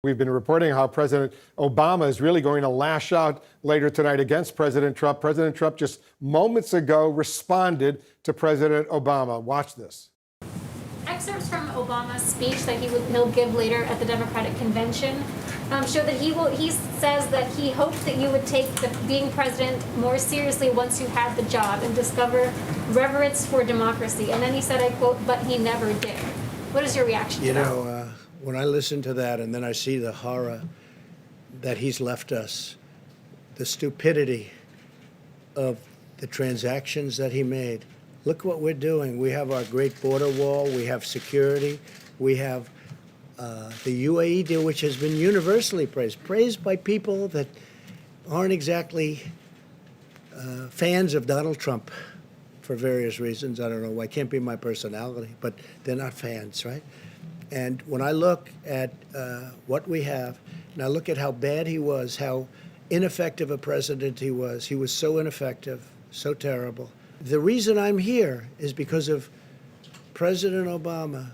We've been reporting how President Obama is really going to lash out later tonight against President Trump. President Trump just moments ago responded to President Obama. Watch this. Excerpts from Obama's speech that he'll give later at the Democratic convention show that he says that he hoped that you would take being president more seriously once you had the job and discover reverence for democracy. And then he said, I quote, "but he never did." What is your reaction to that? When I listen to that and then I see the horror that he's left us, the stupidity of the transactions that he made. Look what we're doing. We have our great border wall. We have security. We have the UAE deal, which has been universally praised by people that aren't exactly fans of Donald Trump for various reasons. I don't know. It can't be my personality, but they're not fans, right? And when I look at what we have, and I look at how bad he was, how ineffective a president he was so ineffective, so terrible. The reason I'm here is because of President Obama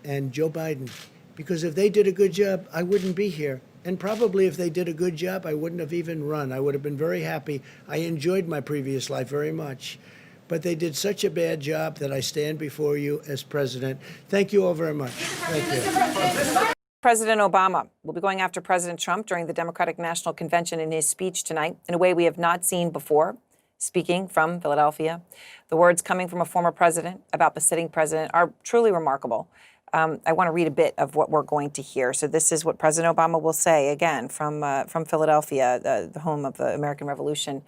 and Joe Biden. Because if they did a good job, I wouldn't be here. And probably if they did a good job, I wouldn't have even run. I would have been very happy. I enjoyed my previous life very much. But they did such a bad job that I stand before you as president. Thank you all very much. Thank you. President Obama will be going after President Trump during the Democratic National Convention in his speech tonight in a way we have not seen before. Speaking from Philadelphia, the words coming from a former president about the sitting president are truly remarkable. I want to read a bit of what we're going to hear. So this is what President Obama will say, again, from Philadelphia, the home of the American Revolution.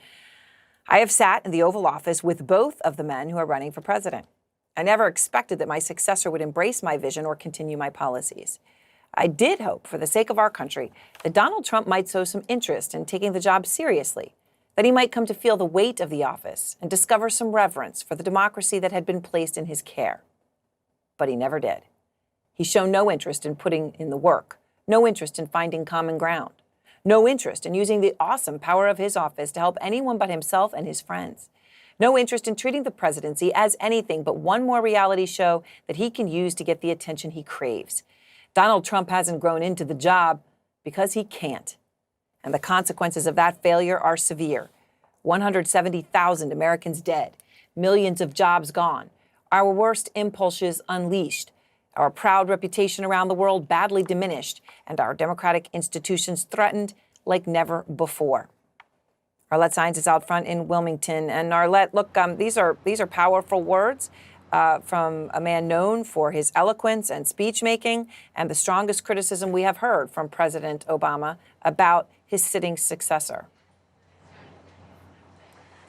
I have sat in the Oval Office with both of the men who are running for president. I never expected that my successor would embrace my vision or continue my policies. I did hope, for the sake of our country, that Donald Trump might show some interest in taking the job seriously, that he might come to feel the weight of the office and discover some reverence for the democracy that had been placed in his care. But he never did. He's shown no interest in putting in the work, no interest in finding common ground. No interest in using the awesome power of his office to help anyone but himself and his friends. No interest in treating the presidency as anything but one more reality show that he can use to get the attention he craves. Donald Trump hasn't grown into the job because he can't. And the consequences of that failure are severe. 170,000 Americans dead, millions of jobs gone, our worst impulses unleashed, our proud reputation around the world badly diminished, and our democratic institutions threatened like never before. Arlette Saenz is out front in Wilmington. And Arlette, look, these are powerful words from a man known for his eloquence and speech making, and the strongest criticism we have heard from President Obama about his sitting successor.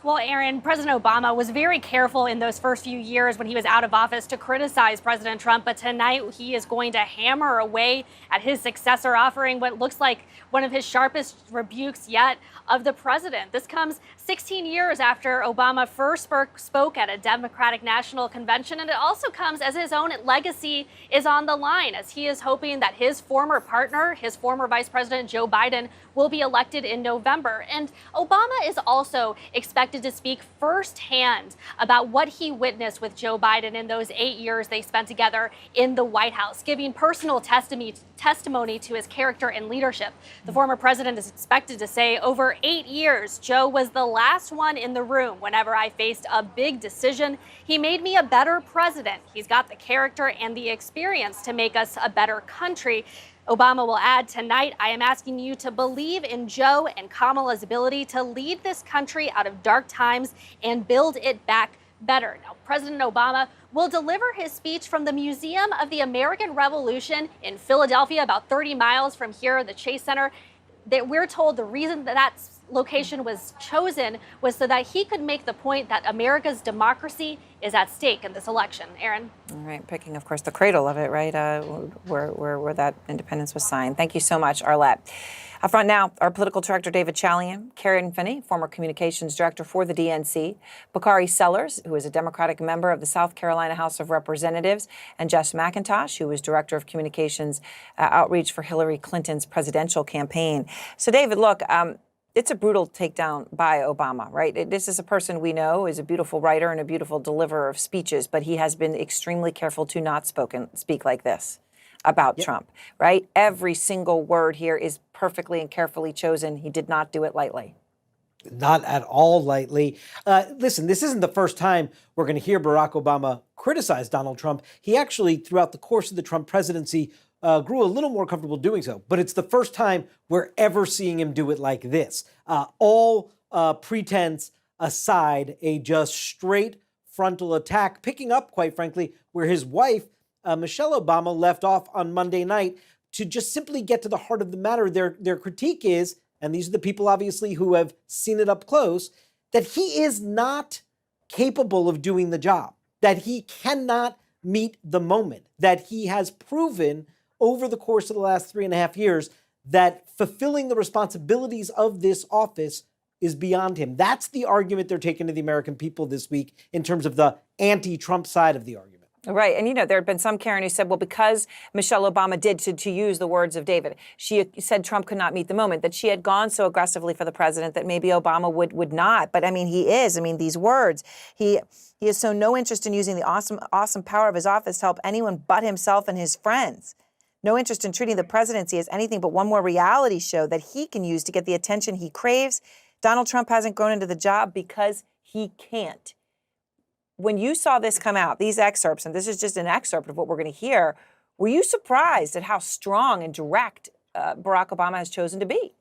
Well, Aaron, President Obama was very careful in those first few years when he was out of office to criticize President Trump. But tonight he is going to hammer away at his successor, offering what looks like one of his sharpest rebukes yet of the president. This comes 16 years after Obama first spoke at a Democratic National Convention. And it also comes as his own legacy is on the line, as he is hoping that his former partner, his former Vice President Joe Biden, will be elected in November. And Obama is also expected to speak firsthand about what he witnessed with Joe Biden in those 8 years they spent together in the White House, giving personal testimony to his character and leadership. The former president is expected to say, over 8 years, Joe was the last one in the room whenever I faced a big decision. He made me a better president. He's got the character and the experience to make us a better country. Obama will add, tonight, I am asking you to believe in Joe and Kamala's ability to lead this country out of dark times and build it back better. Now, President Obama will deliver his speech from the Museum of the American Revolution in Philadelphia, about 30 miles from here, the Chase Center. That we're told the reason that location was chosen was so that he could make the point that America's democracy is at stake in this election. Aaron? All right, picking, of course, the cradle of it, right, where that independence was signed. Thank you so much, Arlette. Up front now, our political director, David Chalian, Karen Finney, former communications director for the DNC, Bakari Sellers, who is a Democratic member of the South Carolina House of Representatives, and Jess McIntosh, who is director of communications outreach for Hillary Clinton's presidential campaign. So, David, look, it's a brutal takedown by Obama, right? This is a person we know is a beautiful writer and a beautiful deliverer of speeches, but he has been extremely careful to not speak like this. about Trump, right? Every single word here is perfectly and carefully chosen. He did not do it lightly. Not at all lightly. Listen, this isn't the first time we're going to hear Barack Obama criticize Donald Trump. He actually, throughout the course of the Trump presidency, grew a little more comfortable doing so. But it's the first time we're ever seeing him do it like this. All pretense aside, a just straight frontal attack, picking up, quite frankly, where his wife, Michelle Obama, left off on Monday night to just simply get to the heart of the matter. Their critique is, and these are the people obviously who have seen it up close, that he is not capable of doing the job, that he cannot meet the moment, that he has proven over the course of the last 3.5 years that fulfilling the responsibilities of this office is beyond him. That's the argument they're taking to the American people this week in terms of the anti-Trump side of the argument. Right. And, there had been some, Karen, who said, well, because Michelle Obama did, to use the words of David, she said Trump could not meet the moment, that she had gone so aggressively for the president that maybe Obama would not. But, he is. These words, he has shown no interest in using the awesome power of his office to help anyone but himself and his friends. No interest in treating the presidency as anything but one more reality show that he can use to get the attention he craves. Donald Trump hasn't grown into the job because he can't. When you saw this come out, these excerpts, and this is just an excerpt of what we're going to hear, were you surprised at how strong and direct Barack Obama has chosen to be?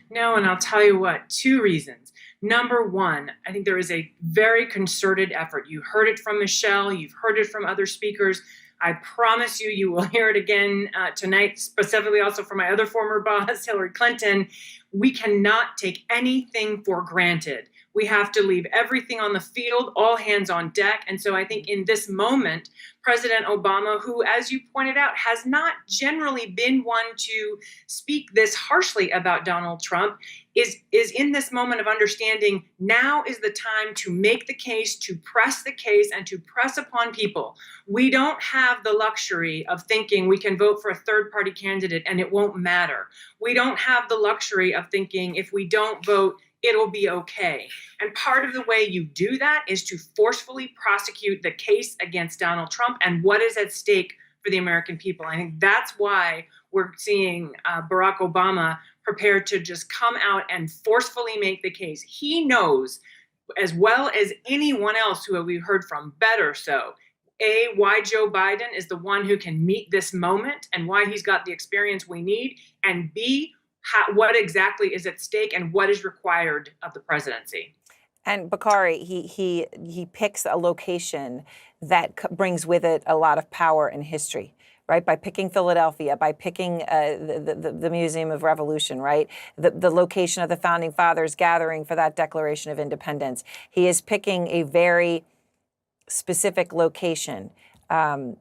No, and I'll tell you what, 2 reasons. Number one, I think there is a very concerted effort. You heard it from Michelle, you've heard it from other speakers. I promise you, you will hear it again tonight, specifically also from my other former boss, Hillary Clinton. We cannot take anything for granted. We have to leave everything on the field, all hands on deck. And so I think in this moment, President Obama, who, as you pointed out, has not generally been one to speak this harshly about Donald Trump, is in this moment of understanding now is the time to make the case, to press the case, and to press upon people. We don't have the luxury of thinking we can vote for a third-party candidate and it won't matter. We don't have the luxury of thinking if we don't vote, it'll be okay. And part of the way you do that is to forcefully prosecute the case against Donald Trump and what is at stake for the American people. I think that's why we're seeing Barack Obama prepared to just come out and forcefully make the case. He knows, as well as anyone else who we've heard from, better so, A, why Joe Biden is the one who can meet this moment and why he's got the experience we need, and B, what exactly is at stake and what is required of the presidency. And Bakari, he picks a location that brings with it a lot of power and history, right? By picking Philadelphia, by picking the Museum of Revolution, right? The location of the Founding Fathers gathering for that Declaration of Independence. He is picking a very specific location. I'm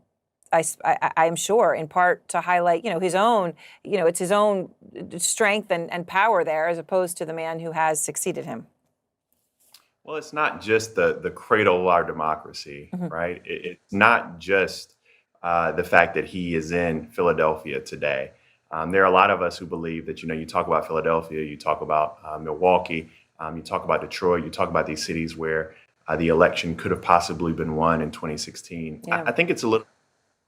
sure, in part to highlight, his own, it's his own strength and power there, as opposed to the man who has succeeded him. Well, it's not just the cradle of our democracy, right? It's not just the fact that he is in Philadelphia today. There are a lot of us who believe that, you talk about Philadelphia, you talk about Milwaukee, you talk about Detroit, you talk about these cities where the election could have possibly been won in 2016. Yeah. I think it's a little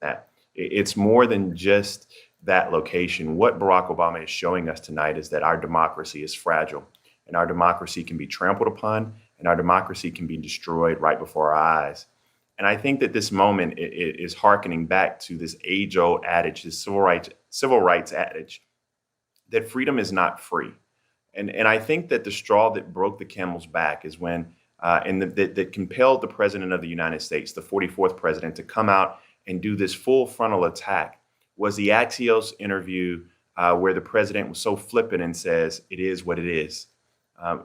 that. It's more than just that location. What Barack Obama is showing us tonight is that our democracy is fragile, and our democracy can be trampled upon, and our democracy can be destroyed right before our eyes. And I think that this moment is hearkening back to this age-old adage, this civil rights adage, that freedom is not free. And I think that the straw that broke the camel's back is when, that compelled the president of the United States, the 44th president, to come out and do this full frontal attack, was the Axios interview where the president was so flippant and says, it is what it is.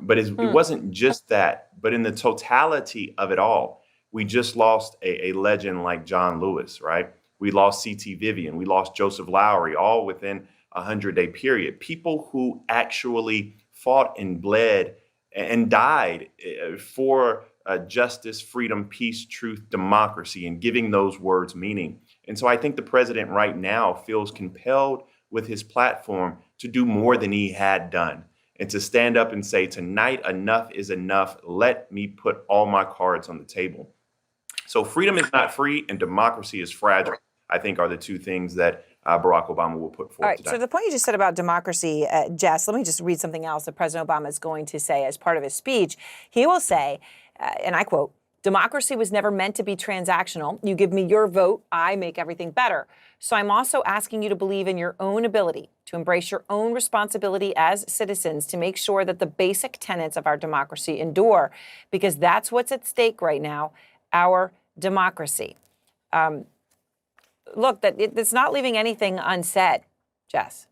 But it wasn't just that, but in the totality of it all, we just lost a legend like John Lewis, right? We lost C.T. Vivian, we lost Joseph Lowery, all within a 100-day period. People who actually fought and bled and died for justice, freedom, peace, truth, democracy, and giving those words meaning. And so I think the president right now feels compelled with his platform to do more than he had done, and to stand up and say, tonight, enough is enough. Let me put all my cards on the table. So freedom is not free and democracy is fragile. I think are the two things that Barack Obama will put forth All right, today. so the point you just said about democracy, Jess, let me just read something else that President Obama is going to say as part of his speech. He will say, and I quote, "Democracy was never meant to be transactional. You give me your vote, I make everything better. So I'm also asking you to believe in your own ability, to embrace your own responsibility as citizens, to make sure that the basic tenets of our democracy endure, because that's what's at stake right now, our democracy." Look, it's not leaving anything unsaid, Jess.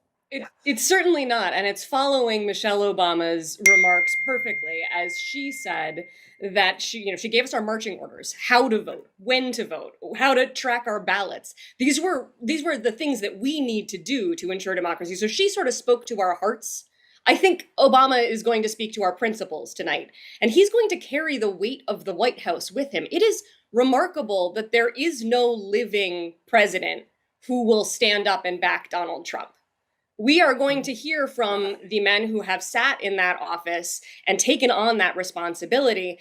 It's certainly not, and it's following Michelle Obama's remarks perfectly, as she said that she gave us our marching orders, how to vote, when to vote, how to track our ballots. These were the things that we need to do to ensure democracy. So she sort of spoke to our hearts. I think Obama is going to speak to our principles tonight, and he's going to carry the weight of the White House with him. It is remarkable that there is no living president who will stand up and back Donald Trump. We are going to hear from the men who have sat in that office and taken on that responsibility.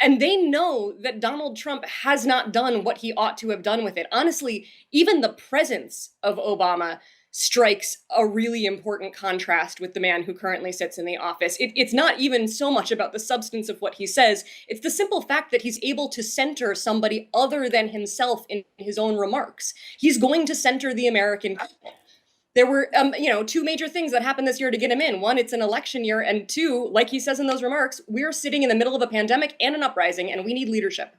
And they know that Donald Trump has not done what he ought to have done with it. Honestly, even the presence of Obama strikes a really important contrast with the man who currently sits in the office. It's not even so much about the substance of what he says. It's the simple fact that he's able to center somebody other than himself in his own remarks. He's going to center the American people. There were, two major things that happened this year to get him in. One, it's an election year. And two, like he says in those remarks, we're sitting in the middle of a pandemic and an uprising, and we need leadership.